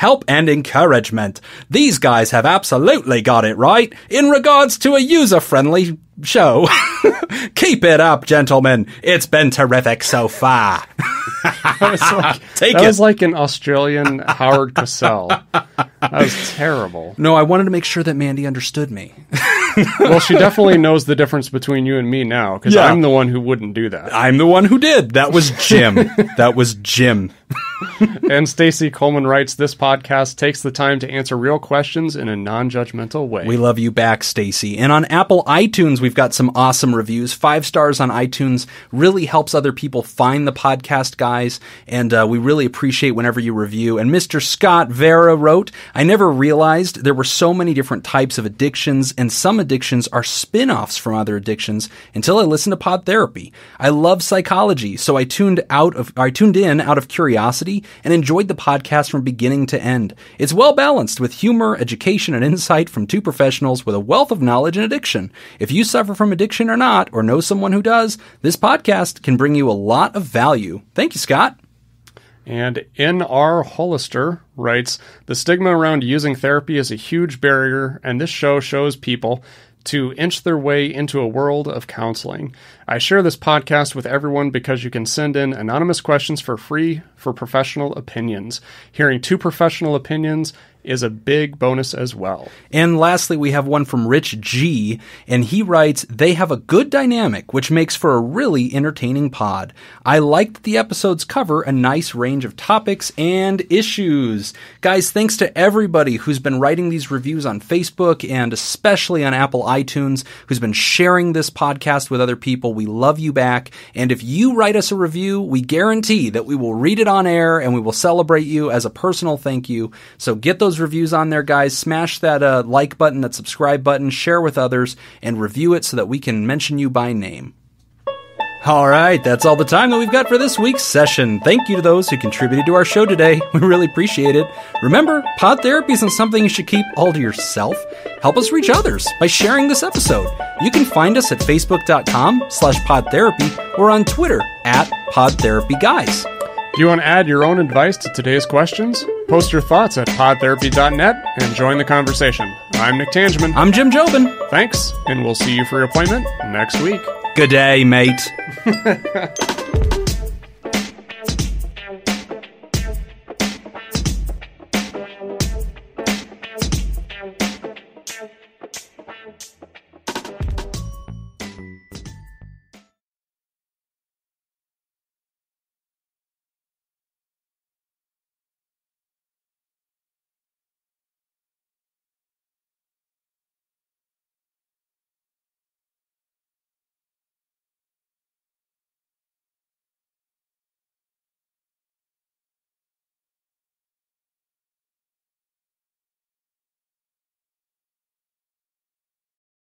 help, and encouragement. These guys have absolutely got it right in regards to a user-friendly show. Keep it up, gentlemen. It's been terrific so far. That was like an Australian Howard Cosell. That was terrible. No, I wanted to make sure that Mandy understood me. Well, she definitely knows the difference between you and me now, because I'm the one who wouldn't do that. I'm the one who did. That was Jim. That was Jim. And Stacy Coleman writes, this podcast takes the time to answer real questions in a non-judgmental way. We love you back, Stacy. And on Apple iTunes, we've got some awesome reviews. 5 stars on iTunes really helps other people find the podcast, guys. And we really appreciate whenever you review. And Mr. Scott Vera wrote, I never realized there were so many different types of addictions, and some addictions are spin-offs from other addictions until I listened to Pod Therapy. I love psychology, so I tuned in out of curiosity and enjoyed the podcast from beginning to end. It's well balanced with humor, education, and insight from 2 professionals with a wealth of knowledge in addiction. If you suffer from addiction or not, or know someone who does, this podcast can bring you a lot of value. Thank you, Scott. And N.R. Hollister writes, the stigma around using therapy is a huge barrier, and this show shows people to inch their way into a world of counseling. I share this podcast with everyone because you can send in anonymous questions for free for professional opinions. Hearing 2 professional opinions is a big bonus as well. And lastly, we have one from Rich G, and he writes, they have a good dynamic, which makes for a really entertaining pod. I like that the episodes cover a nice range of topics and issues. Guys, thanks to everybody who's been writing these reviews on Facebook and especially on Apple iTunes, who's been sharing this podcast with other people. We love you back. And if you write us a review, we guarantee that we will read it on air and we will celebrate you as a personal thank you. So get those reviews on there, guys. Smash that like button, that subscribe button, share with others, and review it so that we can mention you by name. All right, that's all the time that we've got for this week's session. Thank you to those who contributed to our show today. We really appreciate it. Remember, pod therapy isn't something you should keep all to yourself. Help us reach others by sharing this episode. You can find us at facebook.com/podtherapy or on Twitter @PodTherapyGuys. Do you want to add your own advice to today's questions? Post your thoughts at podtherapy.net and join the conversation. I'm Nick Tangeman. I'm Jim Jobin. Thanks, and we'll see you for your appointment next week. Good day, mate.